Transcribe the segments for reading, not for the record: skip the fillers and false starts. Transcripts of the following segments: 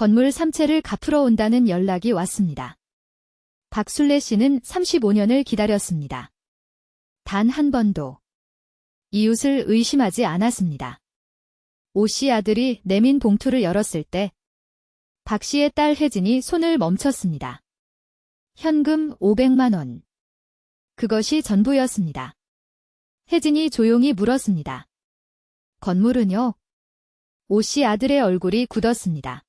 건물 3채를 갚으러 온다는 연락이 왔습니다. 박술래 씨는 35년을 기다렸습니다. 단 한 번도 이웃을 의심하지 않았습니다. 오 씨 아들이 내민 봉투를 열었을 때 박 씨의 딸 혜진이 손을 멈췄습니다. 현금 500만 원. 그것이 전부였습니다. 혜진이 조용히 물었습니다. 건물은요? 오 씨 아들의 얼굴이 굳었습니다.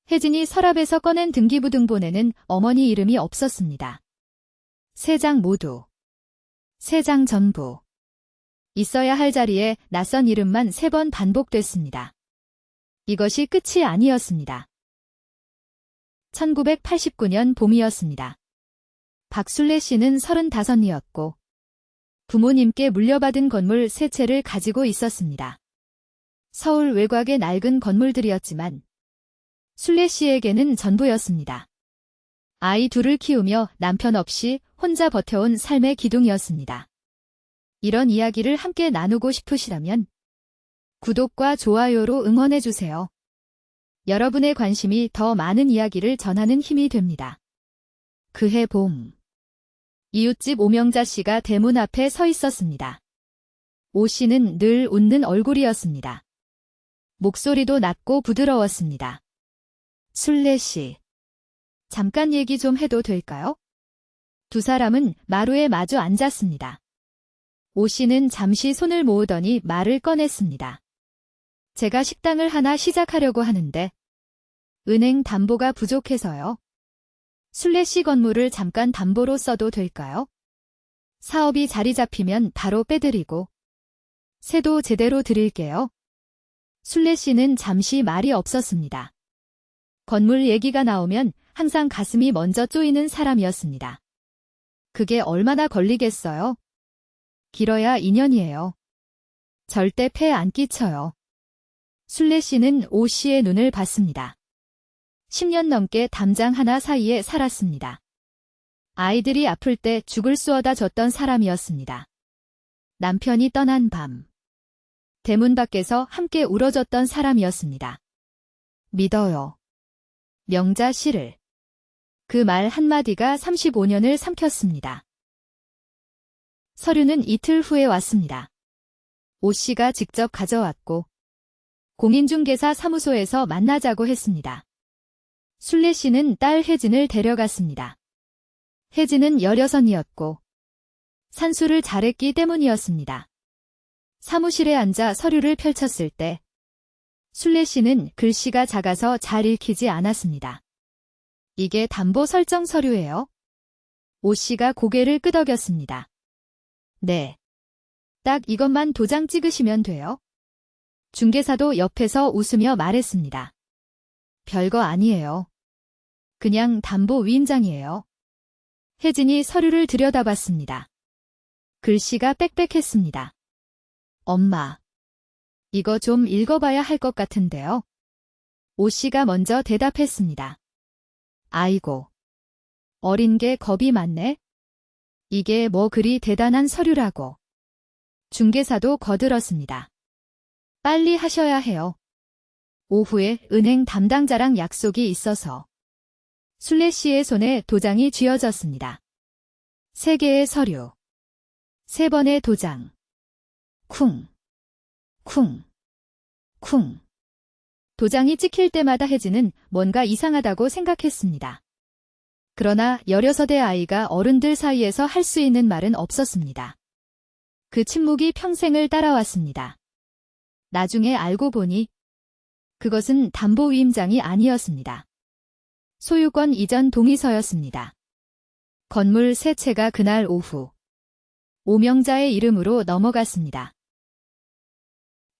혜진이 서랍에서 꺼낸 등기부등본에는 어머니 이름이 없었습니다. 3장 모두. 3장 전부. 있어야 할 자리에 낯선 이름만 3번 반복됐습니다. 이것이 끝이 아니었습니다. 1989년 봄이었습니다. 박술래 씨는 35이었고 부모님께 물려받은 건물 3채를 가지고 있었습니다. 서울 외곽의 낡은 건물들이었지만 술래 씨에게는 전부였습니다. 아이 둘을 키우며 남편 없이 혼자 버텨온 삶의 기둥이었습니다. 이런 이야기를 함께 나누고 싶으시다면 구독과 좋아요로 응원해주세요. 여러분의 관심이 더 많은 이야기를 전하는 힘이 됩니다. 그해 봄. 이웃집 오명자 씨가 대문 앞에 서 있었습니다. 오 씨는 늘 웃는 얼굴이었습니다. 목소리도 낮고 부드러웠습니다. 술래 씨. 잠깐 얘기 좀 해도 될까요? 두 사람은 마루에 마주 앉았습니다. 오 씨는 잠시 손을 모으더니 말을 꺼냈습니다. 제가 식당을 하나 시작하려고 하는데 은행 담보가 부족해서요. 술래 씨 건물을 잠깐 담보로 써도 될까요? 사업이 자리 잡히면 바로 빼드리고 세도 제대로 드릴게요. 술래 씨는 잠시 말이 없었습니다. 건물 얘기가 나오면 항상 가슴이 먼저 쪼이는 사람이었습니다. 그게 얼마나 걸리겠어요? 길어야 2년이에요. 절대 폐 안 끼쳐요. 술래 씨는 오 씨의 눈을 봤습니다. 10년 넘게 담장 하나 사이에 살았습니다. 아이들이 아플 때 죽을 쏘아다 줬던 사람이었습니다. 남편이 떠난 밤. 대문 밖에서 함께 울어줬던 사람이었습니다. 믿어요. 명자 씨를. 그 말 한마디가 35년을 삼켰습니다. 서류는 이틀 후에 왔습니다. 오 씨가 직접 가져왔고 공인중개사 사무소에서 만나자고 했습니다. 술래 씨는 딸 혜진을 데려갔습니다. 혜진은 16이었고 산수를 잘했기 때문이었습니다. 사무실에 앉아 서류를 펼쳤을 때 술래 씨는 글씨가 작아서 잘 읽히지 않았습니다. 이게 담보 설정 서류예요? 오 씨가 고개를 끄덕였습니다. 네. 딱 이것만 도장 찍으시면 돼요. 중개사도 옆에서 웃으며 말했습니다. 별거 아니에요. 그냥 담보 위임장이에요. 혜진이 서류를 들여다봤습니다. 글씨가 빽빽했습니다. 엄마. 이거 좀 읽어봐야 할 것 같은데요. 오 씨가 먼저 대답했습니다. 아이고. 어린 게 겁이 많네. 이게 뭐 그리 대단한 서류라고. 중개사도 거들었습니다. 빨리 하셔야 해요. 오후에 은행 담당자랑 약속이 있어서. 술래 씨의 손에 도장이 쥐어졌습니다. 3개의 서류. 3번의 도장. 쿵. 쿵. 쿵. 도장이 찍힐 때마다 혜진은 뭔가 이상하다고 생각했습니다. 그러나 16의 아이가 어른들 사이에서 할 수 있는 말은 없었습니다. 그 침묵이 평생을 따라왔습니다. 나중에 알고 보니 그것은 담보 위임장이 아니었습니다. 소유권 이전 동의서였습니다. 건물 3채가 그날 오후 오명자의 이름으로 넘어갔습니다.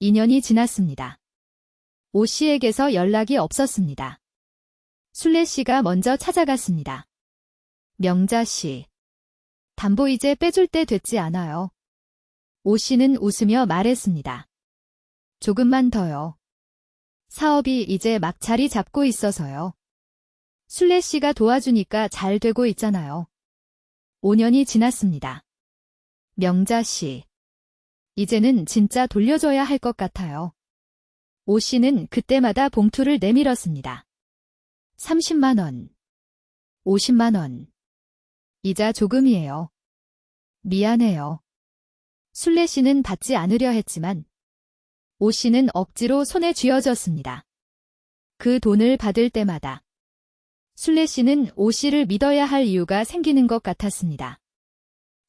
2년이 지났습니다. 오 씨에게서 연락이 없었습니다. 술래 씨가 먼저 찾아갔습니다. 명자 씨. 담보 이제 빼줄 때 됐지 않아요? 오 씨는 웃으며 말했습니다. 조금만 더요. 사업이 이제 막 자리 잡고 있어서요. 술래 씨가 도와주니까 잘 되고 있잖아요. 5년이 지났습니다. 명자 씨. 이제는 진짜 돌려줘야 할 것 같아요. 오 씨는 그때마다 봉투를 내밀었습니다. 30만 원, 50만 원. 이자 조금이에요. 미안해요. 순례 씨는 받지 않으려 했지만 오 씨는 억지로 손에 쥐어줬습니다. 그 돈을 받을 때마다 순례 씨는 오 씨를 믿어야 할 이유가 생기는 것 같았습니다.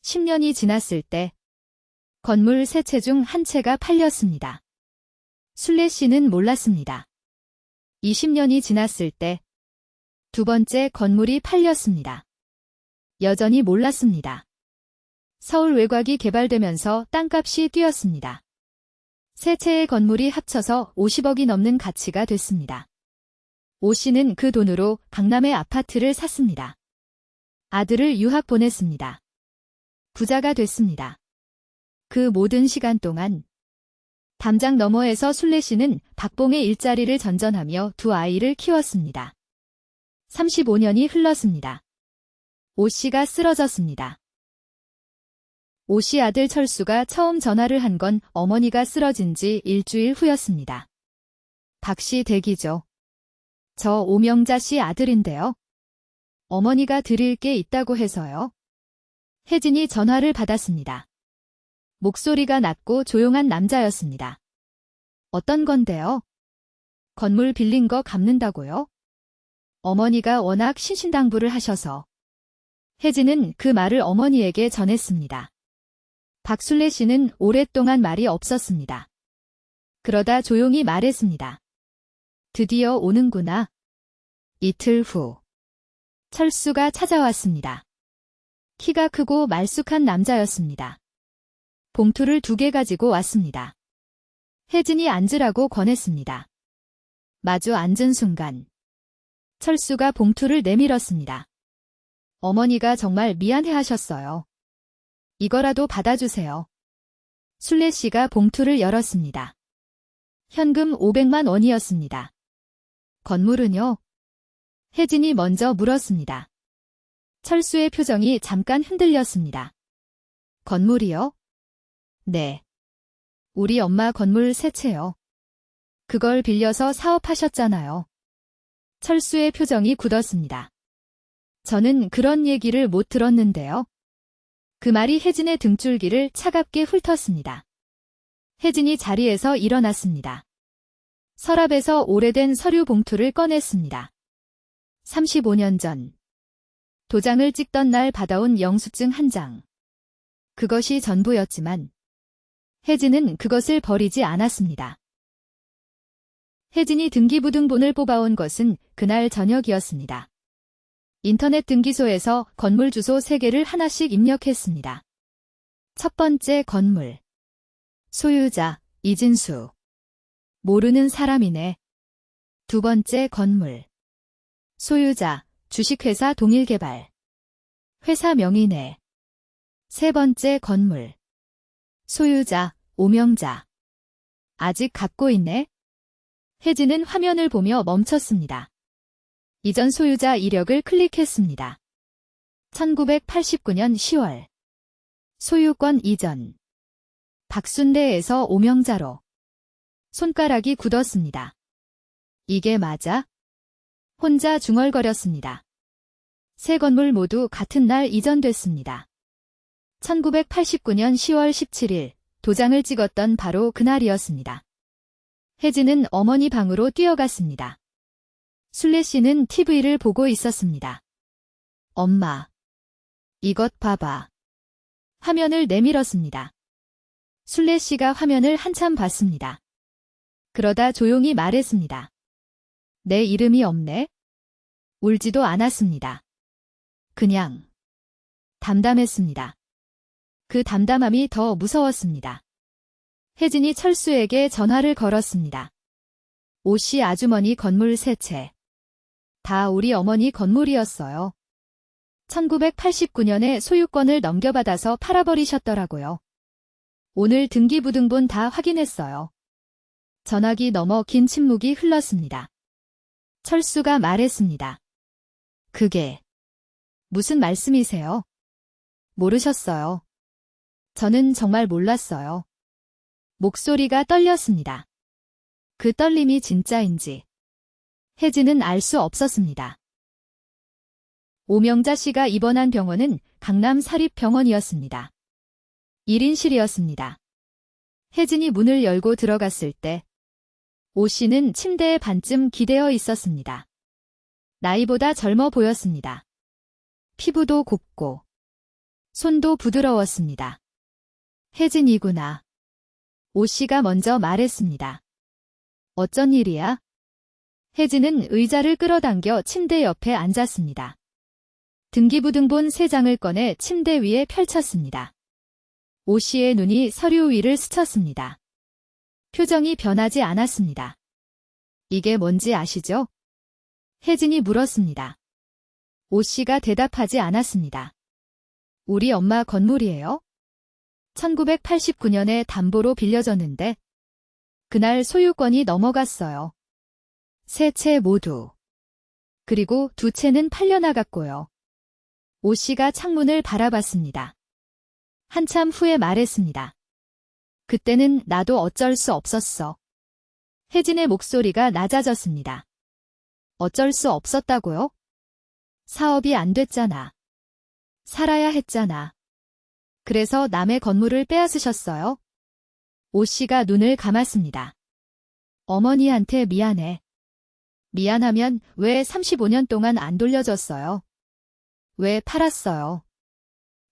10년이 지났을 때 건물 3채 중 한 채가 팔렸습니다. 순례 씨는 몰랐습니다. 20년이 지났을 때 두 번째 건물이 팔렸습니다. 여전히 몰랐습니다. 서울 외곽이 개발되면서 땅값이 뛰었습니다. 3채의 건물이 합쳐서 50억이 넘는 가치가 됐습니다. 오 씨는 그 돈으로 강남의 아파트를 샀습니다. 아들을 유학 보냈습니다. 부자가 됐습니다. 그 모든 시간 동안 담장 너머에서 순례 씨는 박봉의 일자리를 전전하며 두 아이를 키웠습니다. 35년이 흘렀습니다. 오 씨가 쓰러졌습니다. 오 씨 아들 철수가 처음 전화를 한 건 어머니가 쓰러진 지 일주일 후였습니다. 박 씨 댁이죠. 저 오명자 씨 아들인데요. 어머니가 드릴 게 있다고 해서요. 혜진이 전화를 받았습니다. 목소리가 낮고 조용한 남자였습니다. 어떤 건데요? 건물 빌린 거 갚는다고요? 어머니가 워낙 신신당부를 하셔서. 혜진은 그 말을 어머니에게 전했습니다. 박순례 씨는 오랫동안 말이 없었습니다. 그러다 조용히 말했습니다. 드디어 오는구나. 이틀 후 철수가 찾아왔습니다. 키가 크고 말쑥한 남자였습니다. 봉투를 2개 가지고 왔습니다. 혜진이 앉으라고 권했습니다. 마주 앉은 순간 철수가 봉투를 내밀었습니다. 어머니가 정말 미안해하셨어요. 이거라도 받아주세요. 순례 씨가 봉투를 열었습니다. 현금 500만 원이었습니다. 건물은요? 혜진이 먼저 물었습니다. 철수의 표정이 잠깐 흔들렸습니다. 건물이요? 네. 우리 엄마 건물 3채요. 그걸 빌려서 사업하셨잖아요. 철수의 표정이 굳었습니다. 저는 그런 얘기를 못 들었는데요. 그 말이 혜진의 등줄기를 차갑게 훑었습니다. 혜진이 자리에서 일어났습니다. 서랍에서 오래된 서류 봉투를 꺼냈습니다. 35년 전 도장을 찍던 날 받아온 영수증 1장. 그것이 전부였지만 혜진은 그것을 버리지 않았습니다. 혜진이 등기부등본을 뽑아온 것은 그날 저녁이었습니다. 인터넷 등기소에서 건물 주소 3개를 하나씩 입력했습니다. 첫 번째 건물. 소유자, 이진수. 모르는 사람이네. 두 번째 건물. 소유자, 주식회사 동일개발. 회사 명의네. 세 번째 건물. 소유자, 오명자. 아직 갖고 있네. 혜진은 화면을 보며 멈췄습니다. 이전 소유자 이력을 클릭했습니다. 1989년 10월. 소유권 이전. 박순대에서 오명자로. 손가락이 굳었습니다. 이게 맞아? 혼자 중얼거렸습니다. 세 건물 모두 같은 날 이전됐습니다. 1989년 10월 17일 도장을 찍었던 바로 그날이었습니다. 혜진은 어머니 방으로 뛰어갔습니다. 순례 씨는 TV를 보고 있었습니다. 엄마. 이것 봐봐. 화면을 내밀었습니다. 순례 씨가 화면을 한참 봤습니다. 그러다 조용히 말했습니다. 내 이름이 없네? 울지도 않았습니다. 그냥 담담했습니다. 그 담담함이 더 무서웠습니다. 혜진이 철수에게 전화를 걸었습니다. 오 씨 아주머니 건물 3채. 다 우리 어머니 건물이었어요. 1989년에 소유권을 넘겨받아서 팔아버리셨더라고요. 오늘 등기부등본 다 확인했어요. 전화기 넘어 긴 침묵이 흘렀습니다. 철수가 말했습니다. 그게 무슨 말씀이세요? 모르셨어요. 저는 정말 몰랐어요. 목소리가 떨렸습니다. 그 떨림이 진짜인지 혜진은 알 수 없었습니다. 오명자 씨가 입원한 병원은 강남 사립병원이었습니다. 1인실이었습니다. 혜진이 문을 열고 들어갔을 때 오 씨는 침대에 반쯤 기대어 있었습니다. 나이보다 젊어 보였습니다. 피부도 곱고 손도 부드러웠습니다. 혜진이구나. 오 씨가 먼저 말했습니다. 어쩐 일이야? 혜진은 의자를 끌어당겨 침대 옆에 앉았습니다. 등기부등본 3장을 꺼내 침대 위에 펼쳤습니다. 오 씨의 눈이 서류 위를 스쳤습니다. 표정이 변하지 않았습니다. 이게 뭔지 아시죠? 혜진이 물었습니다. 오 씨가 대답하지 않았습니다. 우리 엄마 건물이에요? 1989년에 담보로 빌려줬는데 그날 소유권이 넘어갔어요. 3채 모두. 그리고 2채는 팔려나갔고요. 오 씨가 창문을 바라봤습니다. 한참 후에 말했습니다. 그때는 나도 어쩔 수 없었어. 혜진의 목소리가 낮아졌습니다. 어쩔 수 없었다고요? 사업이 안 됐잖아. 살아야 했잖아. 그래서 남의 건물을 빼앗으셨어요? 오 씨가 눈을 감았습니다. 어머니한테 미안해. 미안하면 왜 35년 동안 안 돌려줬어요? 왜 팔았어요?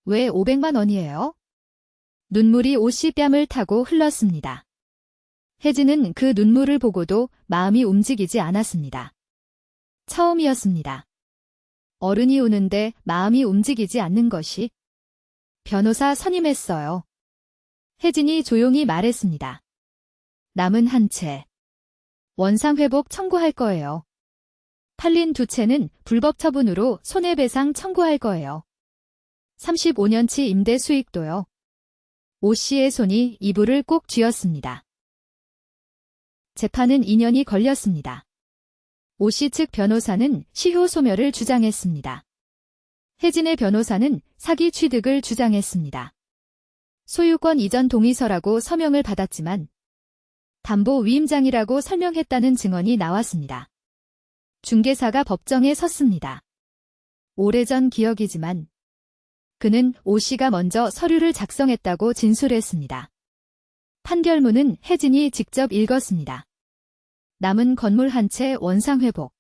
왜 500만 원이에요? 눈물이 오 씨 뺨을 타고 흘렀습니다. 혜진은 그 눈물을 보고도 마음이 움직이지 않았습니다. 처음이었습니다. 어른이 우는데 마음이 움직이지 않는 것이. 변호사 선임했어요. 혜진이 조용히 말했습니다. 남은 한 채. 원상회복 청구할 거예요. 팔린 2채는 불법 처분으로 손해배상 청구할 거예요. 35년치 임대 수익도요. 오 씨의 손이 이불을 꼭 쥐었습니다. 재판은 2년이 걸렸습니다. 오 씨 측 변호사는 시효 소멸을 주장했습니다. 혜진의 변호사는 사기 취득을 주장했습니다. 소유권 이전 동의서라고 서명을 받았지만 담보 위임장이라고 설명했다는 증언이 나왔습니다. 중개사가 법정에 섰습니다. 오래전 기억이지만 그는 오 씨가 먼저 서류를 작성했다고 진술했습니다. 판결문은 혜진이 직접 읽었습니다. 남은 건물 한 채 원상회복.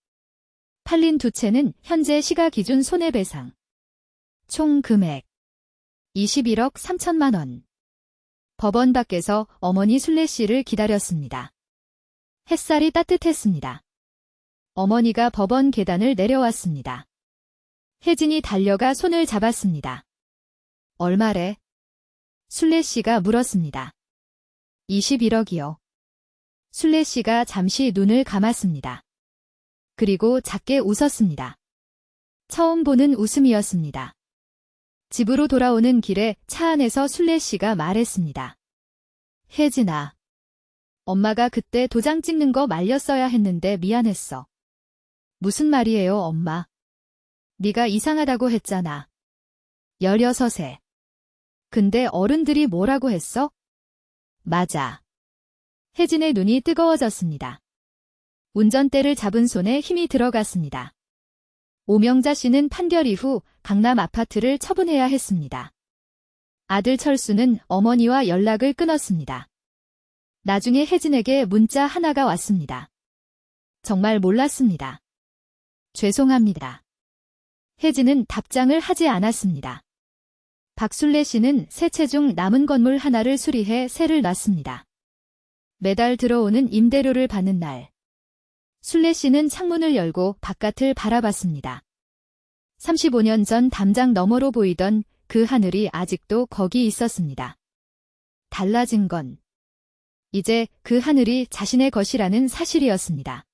팔린 2채는 현재 시가 기준 손해배상. 총 금액 21억 3천만 원. 법원 밖에서 어머니 순례 씨를 기다렸습니다. 햇살이 따뜻했습니다. 어머니가 법원 계단을 내려왔습니다. 혜진이 달려가 손을 잡았습니다. 얼마래? 순례 씨가 물었습니다. 21억이요. 순례 씨가 잠시 눈을 감았습니다. 그리고 작게 웃었습니다. 처음 보는 웃음이었습니다. 집으로 돌아오는 길에 차 안에서 순례 씨가 말했습니다. 혜진아. 엄마가 그때 도장 찍는 거 말렸어야 했는데 미안했어. 무슨 말이에요, 엄마? 네가 이상하다고 했잖아. 16에. 근데 어른들이 뭐라고 했어? 맞아. 혜진의 눈이 뜨거워졌습니다. 운전대를 잡은 손에 힘이 들어갔습니다. 오명자 씨는 판결 이후 강남 아파트를 처분해야 했습니다. 아들 철수는 어머니와 연락을 끊었습니다. 나중에 혜진에게 문자 하나가 왔습니다. 정말 몰랐습니다. 죄송합니다. 혜진은 답장을 하지 않았습니다. 박순례 씨는 3채 중 남은 건물 하나를 수리해 세를 놨습니다. 매달 들어오는 임대료를 받는 날. 순례 씨는 창문을 열고 바깥을 바라봤습니다. 35년 전 담장 너머로 보이던 그 하늘이 아직도 거기 있었습니다. 달라진 건 이제 그 하늘이 자신의 것이라는 사실이었습니다.